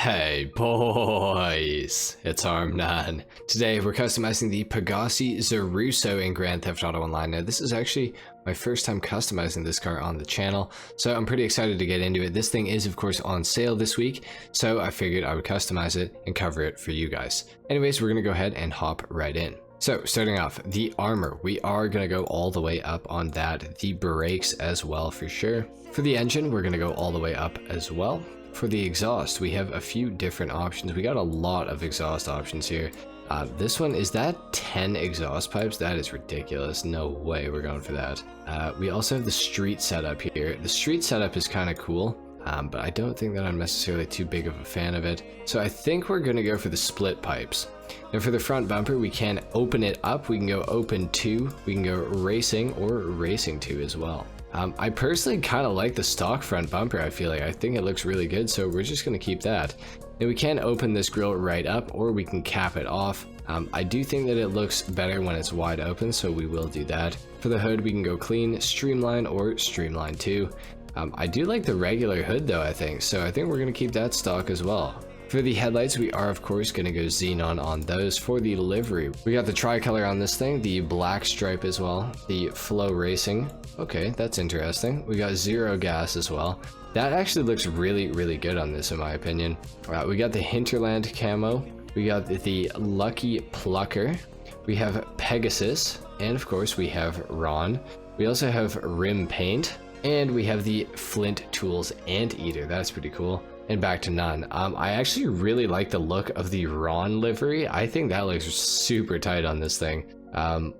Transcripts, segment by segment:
Hey boys, it's HarmNone. Today we're customizing the Pegassi Zorrusso in Grand Theft Auto Online. Now this is actually my first time customizing this car on the channel, so I'm pretty excited to get into it. This thing is of course on sale this week, so I figured I would customize it and cover it for you guys. Anyways, we're gonna go ahead and hop right in. So starting off, the armor, we are gonna go all the way up on that. The brakes as well for sure. For the engine, we're gonna go all the way up as well. For the exhaust, we have a few different options. We got a lot of exhaust options here. This one, is that 10 exhaust pipes? That is ridiculous. No way we're going for that. We also have the street setup here. The street setup is kind of cool, but I don't think that I'm necessarily too big of a fan of it. So I think we're going to go for the split pipes. Now for the front bumper, we can open it up. We can go open 2. We can go racing or racing 2 as well. I personally kind of like the stock front bumper. I think it looks really good, so we're just going to keep that. Now we can open this grille right up, or we can cap it off. I do think that it looks better when it's wide open, so we will do that. For the hood, we can go clean, streamline, or streamline 2. I do like the regular hood though, I think, so I think we're going to keep that stock as well. For the headlights, we are of course going to go xenon on those. For the livery, we got the tricolor on this thing, the black stripe as well, the flow racing. Okay, that's interesting. We got zero gas as well. That actually looks really good on this in my opinion. We got the hinterland camo, we got the lucky plucker, we have Pegasus, and of course we have Bron. We also have rim paint, and we have the flint tools anteater. That's pretty cool. And back to none. I actually really like the look of the Bron livery. I think that looks super tight on this thing.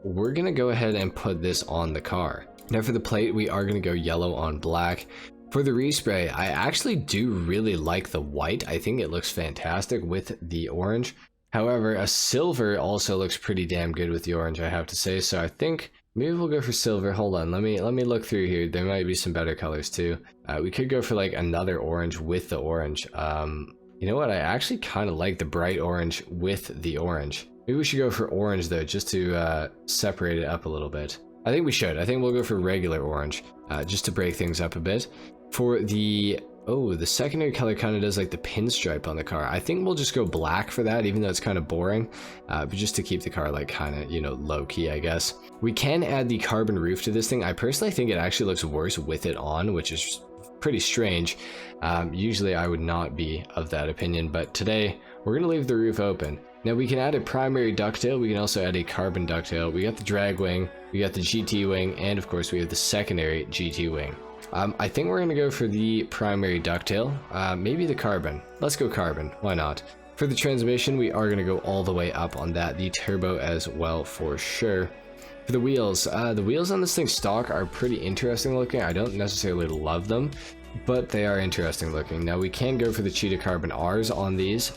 We're gonna go ahead and put this on the car. Now for the plate, we are gonna go yellow on black. For the respray, I actually do really like the white. I think it looks fantastic with the orange. However, a silver also looks pretty damn good with the orange, I have to say. So I think maybe we'll go for silver. Hold on, let me look through here. There might be some better colors too. We could go for like another orange with the orange. You know what? I actually kind of like the bright orange with the orange. Maybe we should go for orange though, just to separate it up a little bit. I think we should. I think we'll go for regular orange, just to break things up a bit. For the the secondary color kind of does like the pinstripe on the car. I think we'll just go black for that, even though it's kind of boring, but just to keep the car like kind of, you know, low key, I guess. We can add the carbon roof to this thing. I personally think it actually looks worse with it on, which is pretty strange. Usually I would not be of that opinion, but today we're gonna leave the roof open. Now we can add a primary ducktail, we can also add a carbon ducktail. We got the drag wing, we got the GT wing, and of course we have the secondary GT wing. I think we're gonna go for the primary ducktail, maybe the carbon. Let's go carbon, why not? For the transmission, we are gonna go all the way up on that, the turbo as well for sure. For the wheels on this thing stock are pretty interesting looking. I don't necessarily love them, but they are interesting looking. Now we can go for the cheetah carbon R's on these.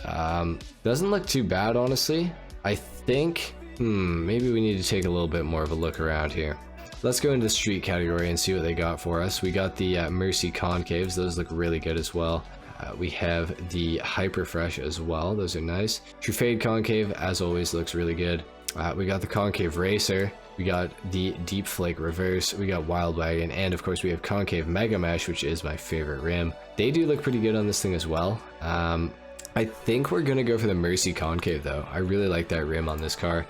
Doesn't look too bad, honestly. I think, maybe we need to take a little bit more of a look around here. Let's go into the street category and see what they got for us. We got the Mercy concaves. Those look really good as well. We have the Hyper Fresh as well. Those are nice. Trufade concave, as always, looks really good. We got the concave racer. We got the Deep Flake reverse. We got Wild Wagon, and of course we have concave Mega Mesh, which is my favorite rim. They do look pretty good on this thing as well. I think we're gonna go for the Mercy concave though. I really like that rim on this car.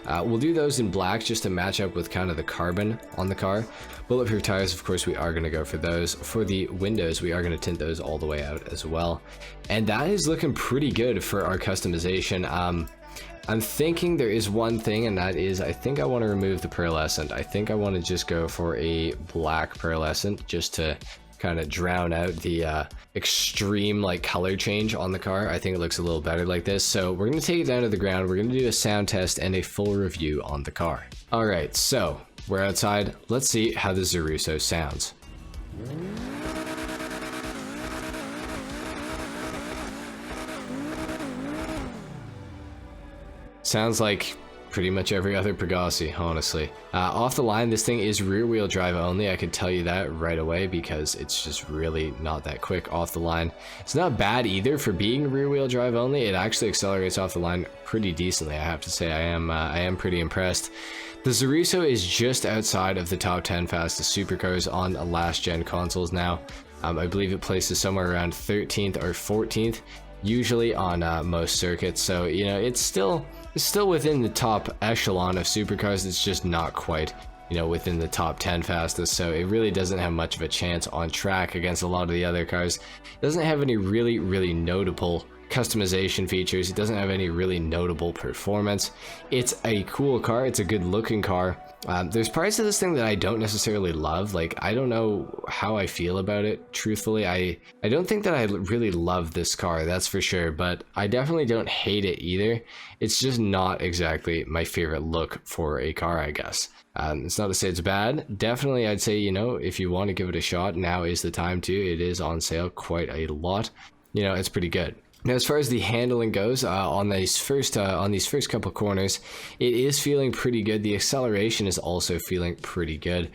We'll do those in black just to match up with kind of the carbon on the car. Bulletproof tires, of course, we are gonna go for those. For the windows, we are gonna tint those all the way out as well. And that is looking pretty good for our customization. I'm thinking there is one thing, and that is I think I want to remove the pearlescent. I think I want to just go for a black pearlescent just to kind of drown out the extreme like color change on the car. I think it looks a little better like this. So we're going to take it down to the ground. We're going to do a sound test and a full review on the car. All right, so we're outside. Let's see how the Zorrusso sounds. Sounds like pretty much every other Pegassi, honestly. Off the line, this thing is rear wheel drive only. I could tell you that right away because it's just really not that quick off the line. It's not bad either for being rear wheel drive only. It actually accelerates off the line pretty decently, I have to say. I am pretty impressed. The Zorrusso is just outside of the top 10 fastest supercars on last gen consoles now. I believe it places somewhere around 13th or 14th usually on most circuits. So you know, it's still within the top echelon of supercars. It's just not quite, you know, within the top 10 fastest, so it really doesn't have much of a chance on track against a lot of the other cars. It doesn't have any really notable customization features. It doesn't have any really notable performance. It's a cool car. It's a good looking car. There's parts of this thing that I don't necessarily love. Like, I don't know how I feel about it, truthfully. I don't think that I really love this car, that's for sure, but I definitely don't hate it either. It's just not exactly my favorite look for a car, I guess. It's not to say it's bad. Definitely, I'd say, you know, if you want to give it a shot, now is the time to. It is on sale quite a lot. You know, it's pretty good. Now, as far as the handling goes, on these first couple corners, it is feeling pretty good. The acceleration is also feeling pretty good.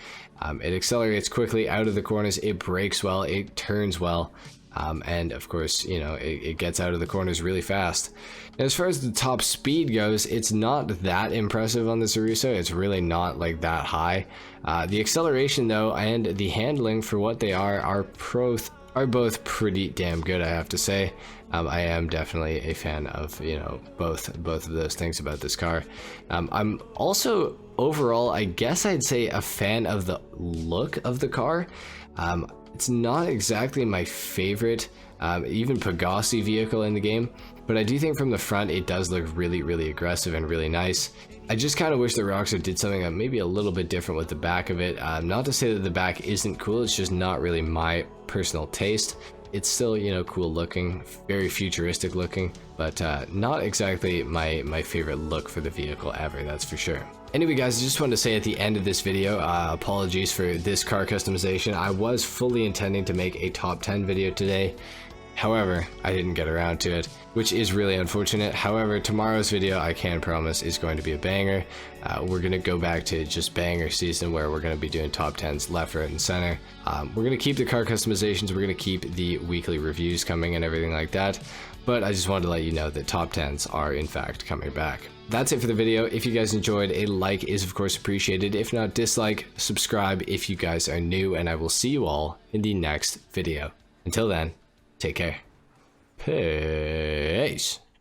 It accelerates quickly out of the corners. It brakes well. It turns well. And of course, you know, it gets out of the corners really fast. Now, as far as the top speed goes, it's not that impressive on the Zorrusso. It's really not like that high. The acceleration though, and the handling for what they are both pretty damn good, I have to say. I am definitely a fan of, you know, both of those things about this car. I'm also overall, I guess I'd say, a fan of the look of the car. It's not exactly my favorite, even Pegassi vehicle in the game, but I do think from the front it does look really aggressive and really nice. I just kind of wish that Rockstar did something maybe a little bit different with the back of it. Not to say that the back isn't cool, it's just not really my personal taste. It's still, you know, cool looking, very futuristic looking, but not exactly my favorite look for the vehicle ever, that's for sure. Anyway guys, I just wanted to say at the end of this video, apologies for this car customization. I was fully intending to make a top 10 video today. However, I didn't get around to it, which is really unfortunate. However, tomorrow's video, I can promise, is going to be a banger. We're going to go back to just banger season, where we're going to be doing top 10s left, right, and center. We're going to keep the car customizations, we're going to keep the weekly reviews coming and everything like that. But I just wanted to let you know that top 10s are in fact coming back. That's it for the video. If you guys enjoyed, a like is of course appreciated. If not, dislike, subscribe if you guys are new, and I will see you all in the next video. Until then, take care. Peace.